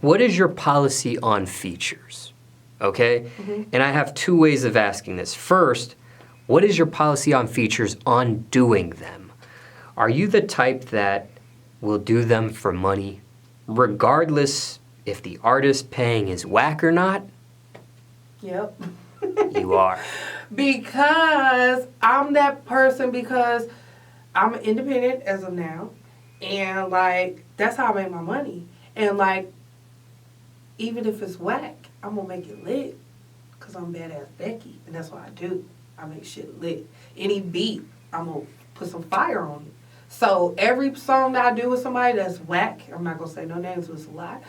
What is your policy on features? Okay? Mm-hmm. And I have two ways of asking this. First, what is your policy on features on doing them? Are you the type that will do them for money, regardless if the artist paying is whack or not? Yep. You are. Because I'm that person, because I'm independent as of now. And, like, that's how I make my money. And, like, even if it's whack, I'm going to make it lit. Because I'm Badass Becky. And that's what I do. I make shit lit. Any beat, I'm going to put some fire on it. So every song that I do with somebody that's whack, I'm not going to say no names, it's a lot,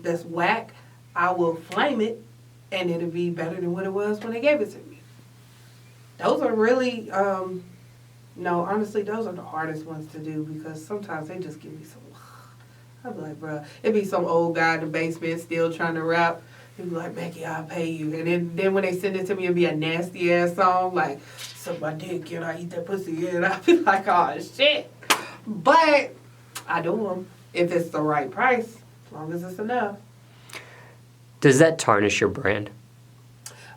that's whack, I will flame it, and it'll be better than what it was when they gave it to me. Those are really, no, honestly, those are the hardest ones to do, because sometimes they just give me some, I'll be like, bruh, it'd be some old guy in the basement still trying to rap. He'd be like, Becky, I'll pay you. And then when they send it to me, it'd be a nasty-ass song, like, suck my dick, and I eat that pussy, and I'll be like, oh, shit. But I do them if it's the right price, as long as it's enough. Does that tarnish your brand?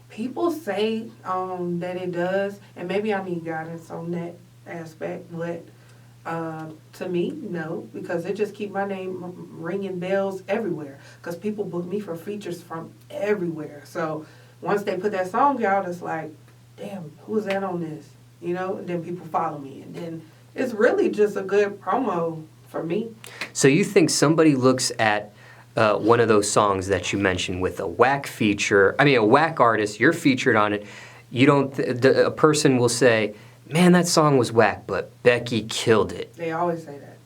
People say that it does, and maybe I need guidance on that aspect, but to me, no, because it just keep my name ringing bells everywhere, because people book me for features from everywhere. So once they put that song out, it's like, damn, who's that on this? You know, and then people follow me, and then it's really just a good promo for me. So you think somebody looks at one of those songs that you mentioned with a whack feature, a whack artist, you're featured on it, you don't, a person will say, man, that song was whack, but Becky killed it. They always say that.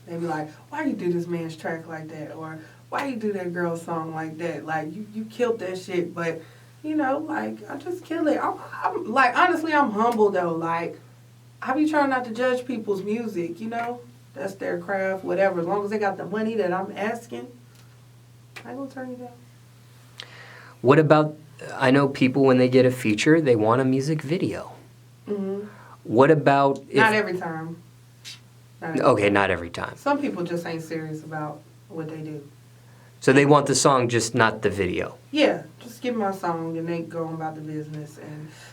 They be like, why you do this man's track like that? Or why you do that girl's song like that? Like, you killed that shit, but, you know, like, I just killed it. I'm like, honestly, I'm humble, though. Like, I be trying not to judge people's music, you know? That's their craft, whatever. As long as they got the money that I'm asking, I ain't gonna turn you down. What about, I know people, when they get a feature, they want a music video. Mm-hmm. What about... Not every time. Not every time. Some people just ain't serious about what they do. So they want the song, just not the video. Yeah, just give me my song and they go on about the business.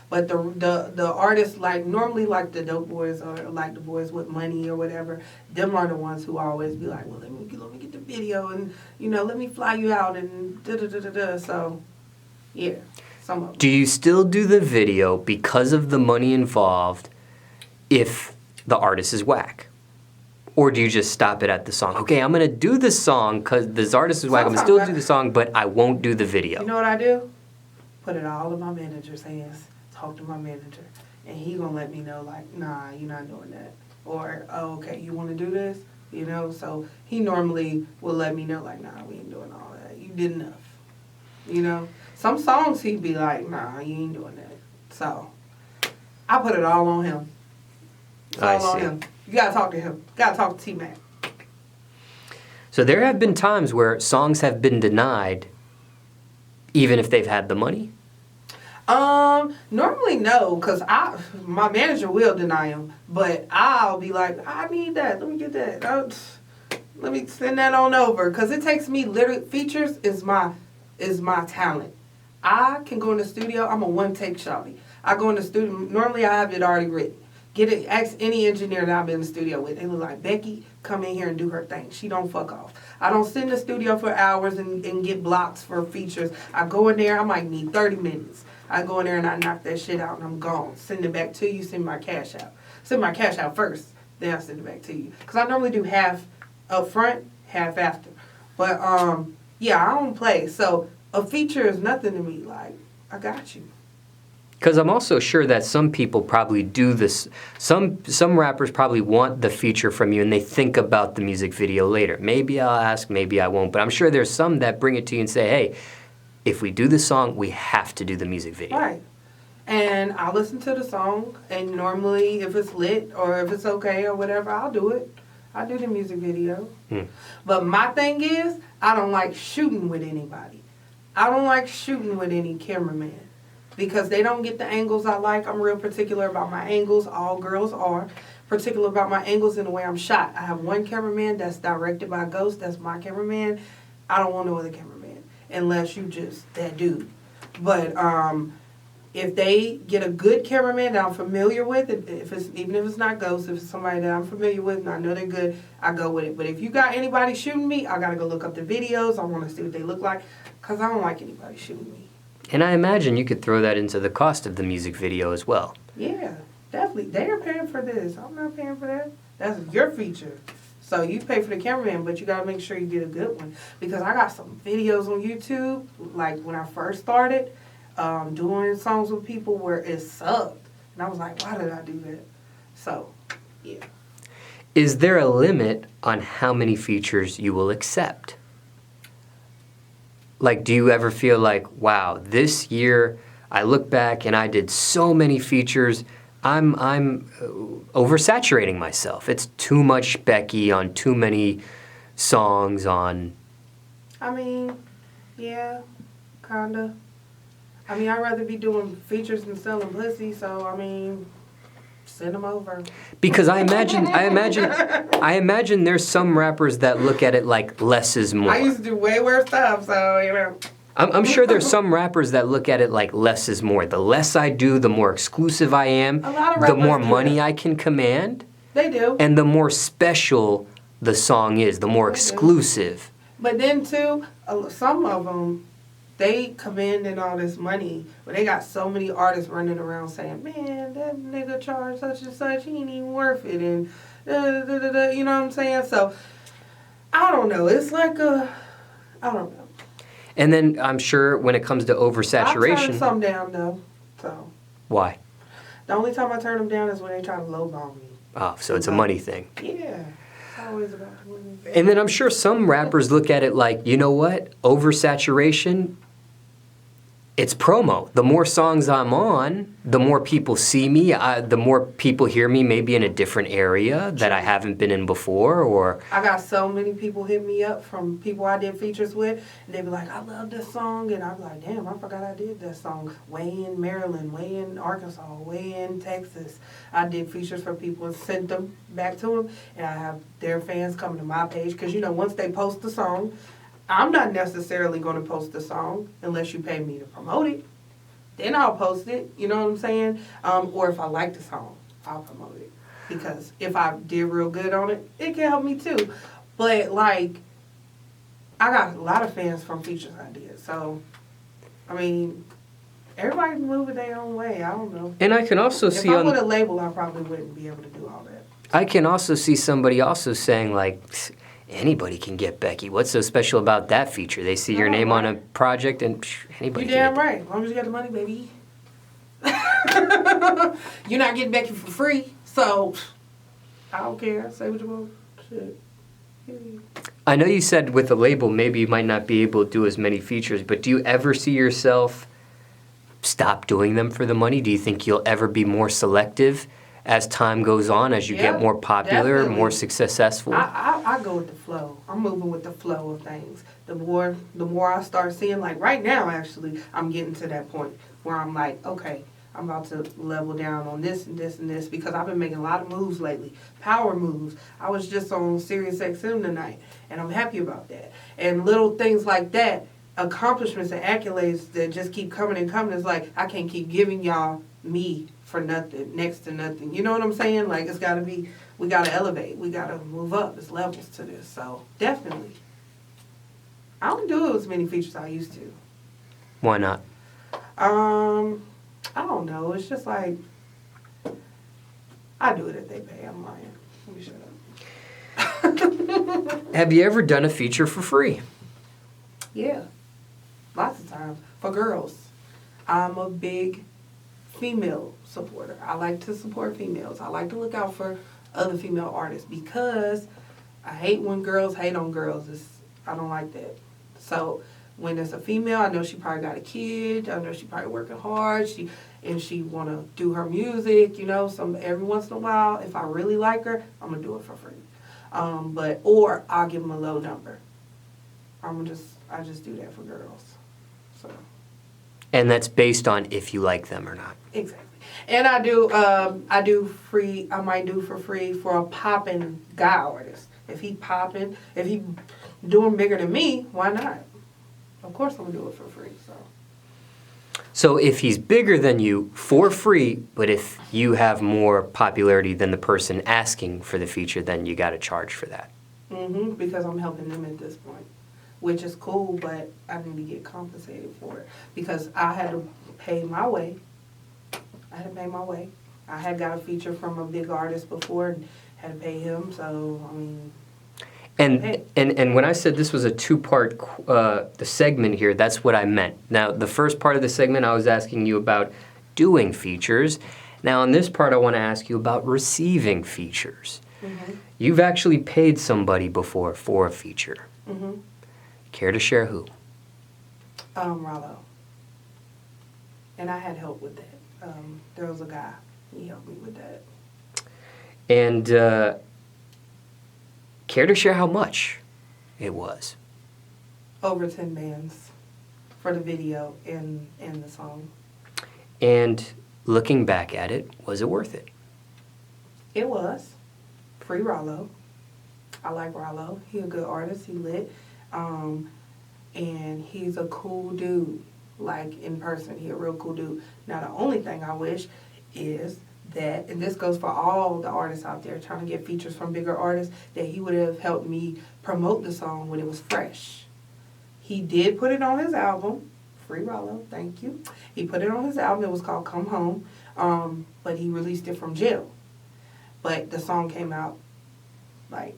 But the artists, like, normally like the dope boys or like the boys with money or whatever, them are the ones who always be like, well, let me get the video and, you know, let me fly you out and da-da-da-da-da. So, yeah, some of them. Do you still do the video because of the money involved if the artist is whack? Or do you just stop it at the song? Okay, I'm going to do the song because this artist is whack. I'm going to still do the song, but I won't do the video. You know what I do? Put it all in my manager's hands. Talk to my manager. And he going to let me know, like, nah, you're not doing that. Or, oh, okay, you want to do this? You know, so he normally will let me know, like, nah, we ain't doing all that. You did enough. You know? Some songs he'd be like, nah, you ain't doing that. So, I put it all on him. It's all on him. You gotta talk to him. You gotta talk to T-Mac. So there have been times where songs have been denied, even if they've had the money? Normally no, because my manager will deny them, but I'll be like, I need that. Let me get that. Let me send that on over, because it takes me literally. Features is my talent. I can go in the studio. I'm a one-take shawty. I go in the studio. Normally I have it already written. Get it. Ask any engineer that I've been in the studio with. They look like, Becky, come in here and do her thing. She don't fuck off. I don't sit in the studio for hours and get blocks for features. I go in there. I might need 30 minutes. I go in there and I knock that shit out and I'm gone. Send it back to you. Send my cash out. Send my cash out first. Then I send it back to you. Because I normally do half up front, half after. But, yeah, I don't play. So a feature is nothing to me. Like, I got you. Because I'm also sure that some people probably do this. Some rappers probably want the feature from you and they think about the music video later. Maybe I'll ask, maybe I won't. But I'm sure there's some that bring it to you and say, hey, if we do the song, we have to do the music video. Right. And I'll listen to the song. And normally if it's lit or if it's okay or whatever, I'll do it. I'll do the music video. But my thing is, I don't like shooting with anybody. I don't like shooting with any cameraman. Because they don't get the angles I like. I'm real particular about my angles. All girls are. Particular about my angles and the way I'm shot. I have one cameraman that's directed by Ghost. That's my cameraman. I don't want no other cameraman unless you just that dude. But if they get a good cameraman that I'm familiar with, even if it's not Ghost, if it's somebody that I'm familiar with and I know they're good, I go with it. But if you got anybody shooting me, I got to go look up the videos. I want to see what they look like because I don't like anybody shooting me. And I imagine you could throw that into the cost of the music video as well. Yeah, definitely. They are paying for this. I'm not paying for that. That's your feature. So you pay for the cameraman, but you got to make sure you get a good one. Because I got some videos on YouTube, like when I first started, doing songs with people where it sucked. And I was like, why did I do that? So, yeah. Is there a limit on how many features you will accept? Like, do you ever feel like, wow, this year I look back and I did so many features, I'm oversaturating myself. It's too much Becky on too many songs on... I mean, yeah, kinda. I mean, I'd rather be doing features than selling pussy, so, I mean, send them over. Because I imagine there's some rappers that look at it like less is more. I used to do way worse stuff, so, you know. I'm sure there's some rappers that look at it like less is more. The less I do, the more exclusive I am, the more money I can command. They do. And the more special the song is, the more exclusive. But then, too, some of them, they commanding all this money, but they got so many artists running around saying, man, that nigga charged such and such, he ain't even worth it, and you know what I'm saying? So, I don't know. It's like I don't know. And then I'm sure when it comes to oversaturation... I turn some down, though. So. Why? The only time I turn them down is when they try to lowball me. Oh, so it's a money thing. Yeah. It's always about money. And then I'm sure some rappers look at it like, you know what? Oversaturation... It's promo. The more songs I'm on, the more people see me, the more people hear me maybe in a different area that I haven't been in before, or... I got so many people hit me up from people I did features with, and they be like, I love this song, and I'm like, damn, I forgot I did that song. Way in Maryland, way in Arkansas, way in Texas. I did features for people and sent them back to them, and I have their fans coming to my page, because, you know, once they post the song, I'm not necessarily going to post the song unless you pay me to promote it. Then I'll post it, you know what I'm saying? Or if I like the song, I'll promote it. Because if I did real good on it, it can help me too. But, like, I got a lot of fans from features I did. So, I mean, everybody moving their own way. I don't know. And I can also see... If I with a label, I probably wouldn't be able to do all that. I can also see somebody also saying, like... Anybody can get Becky. What's so special about that feature? They see your name on a project and anybody can You're damn get right. As long as you got the money, baby. You're not getting Becky for free. So, I don't care. Say what you want. Shit. I know you said with a label maybe you might not be able to do as many features, but do you ever see yourself stop doing them for the money? Do you think you'll ever be more selective as time goes on, as you get more popular, definitely. more successful? I go with the flow. I'm moving with the flow of things. The more I start seeing, like right now actually, I'm getting to that point where I'm like, okay, I'm about to level down on this and this and this because I've been making a lot of moves lately. Power moves. I was just on Sirius XM tonight, and I'm happy about that. And little things like that, accomplishments and accolades that just keep coming and coming. It's like, I can't keep giving y'all me for nothing, next to nothing. You know what I'm saying? Like, it's got to be, we got to elevate. We got to move up. There's levels to this. So, definitely. I don't do as many features I used to. Why not? I don't know. It's just like, I do it if they pay. I'm lying. Let me shut up. Have you ever done a feature for free? Yeah. Lots of times. For girls. I'm a big female supporter. I like to support females. I like to look out for other female artists because I hate when girls hate on girls. I don't like that. So when it's a female, I know she probably got a kid. I know she probably working hard. She want to do her music. You know, every once in a while, if I really like her, I'm gonna do it for free. Or I'll give them a low number. I just do that for girls. So. And that's based on if you like them or not. Exactly. And I do free. I might do for free for a popping guy artist. If he popping, if he doing bigger than me, why not? Of course I'm gonna do it for free. So if he's bigger than you for free, but if you have more popularity than the person asking for the feature, then you got to charge for that. Because I'm helping them at this point, which is cool, but I need to get compensated for it because I had to pay my way. I had got a feature from a big artist before and had to pay him, so I mean. And when I said this was a two-part the segment here, that's what I meant. Now, the first part of the segment, I was asking you about doing features. Now, in this part, I want to ask you about receiving features. You've actually paid somebody before for a feature. Care to share who? Rollo. And I had help with that. There was a guy. He helped me with that. And care to share how much it was? Over 10 bands for the video and the song. And looking back at it, was it worth it? It was. Free Rollo. I like Rollo. He's a good artist. He lit. And he's a cool dude. Like, in person, he a real cool dude. Now, the only thing I wish is that, and this goes for all the artists out there trying to get features from bigger artists, that he would have helped me promote the song when it was fresh. He did put it on his album, Free Rollo, thank you. He put it on his album, it was called Come Home, but he released it from jail. But the song came out like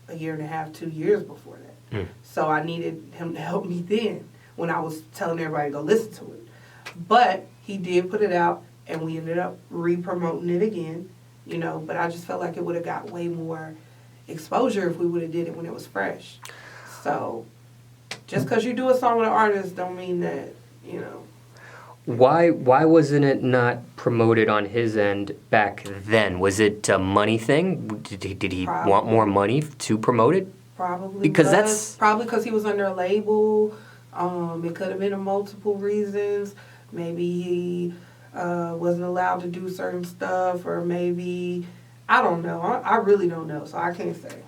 a year and a half, 2 years before that. So I needed him to help me then when I was telling everybody to go listen to it. But he did put it out, and we ended up re-promoting it again, you know, but I just felt like it would have got way more exposure if we would have did it when it was fresh. So just because you do a song with an artist don't mean that, you know. Why wasn't it not promoted on his end back then? Was it a money thing? Did he want more money to promote it? Probably because he was under a label. It could have been a multiple reasons. Maybe he wasn't allowed to do certain stuff, or maybe, I don't know. I really don't know, so I can't say.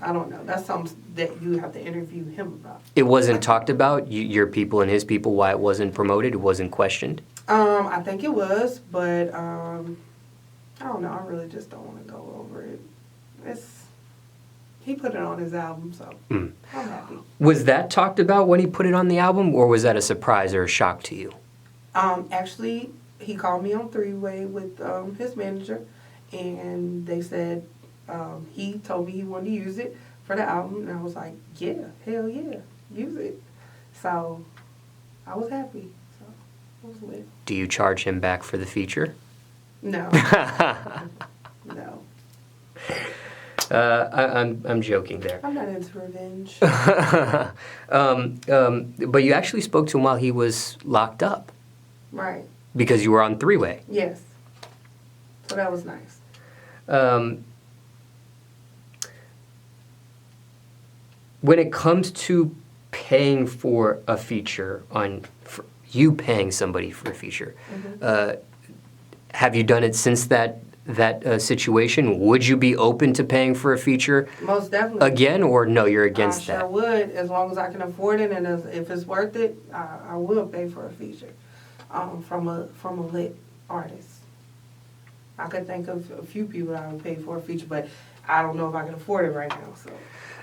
I don't know. That's something that you have to interview him about. It wasn't talked about, your people and his people, why it wasn't promoted? It wasn't questioned? I think it was, but I don't know. I really just don't want to go over it. He put it on his album, so I'm happy. Was that talked about when he put it on the album, or was that a surprise or a shock to you? Actually, he called me on three-way with his manager, and they said he told me he wanted to use it for the album, and I was like, yeah, hell yeah, use it. So I was happy. So it was lit. Do you charge him back for the feature? No. No. I'm joking there. I'm not into revenge. But you actually spoke to him while he was locked up. Right. Because you were on three-way. Yes. So that was nice. When it comes to paying for a feature, for you paying somebody for a feature, have you done it since that situation? Would you be open to paying for a feature? Most definitely. Again, or no, you're against that? I sure would, as long as I can afford it, and if it's worth it, I will pay for a feature from a lit artist. I could think of a few people I would pay for a feature, but I don't know if I can afford it right now. So.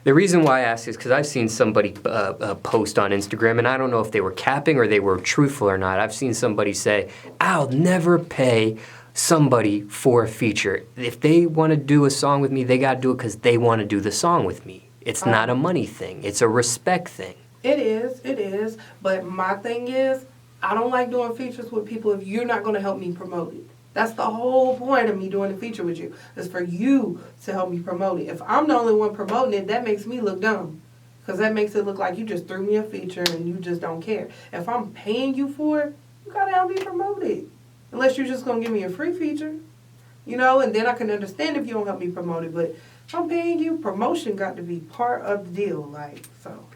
The reason why I ask is because I've seen somebody post on Instagram, and I don't know if they were capping or they were truthful or not. I've seen somebody say, I'll never pay somebody for a feature. If they want to do a song with me, they got to do it because they want to do the song with me. It's not a money thing. It's a respect thing. It is. But my thing is, I don't like doing features with people if you're not going to help me promote it. That's the whole point of me doing the feature with you, is for you to help me promote it. If I'm the only one promoting it, that makes me look dumb. Because that makes it look like you just threw me a feature and you just don't care. If I'm paying you for it, you got to help me promote it. Unless you're just going to give me a free feature, you know, and then I can understand if you don't help me promote it. But if I'm paying you, promotion got to be part of the deal, like, so.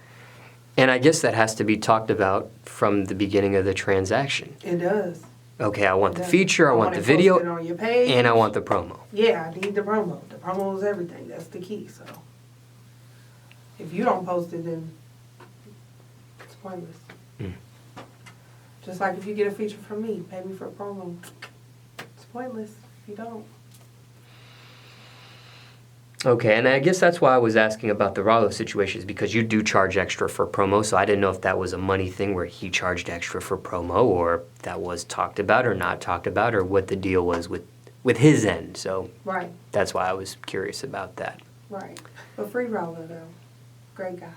And I guess that has to be talked about from the beginning of the transaction. It does. Okay, I want the feature, I want the video, posted on your page. And I want the promo. Yeah, I need the promo. The promo is everything. That's the key, so. If you don't post it, then it's pointless. Mm. Just like if you get a feature from me, pay me for a promo. It's pointless if you don't. Okay, and I guess that's why I was asking about the Rollo situation, is because you do charge extra for promo, so I didn't know if that was a money thing where he charged extra for promo, or if that was talked about or not talked about, or what the deal was with his end. So Right, that's why I was curious about that. right. But free Rollo, though. Great guy.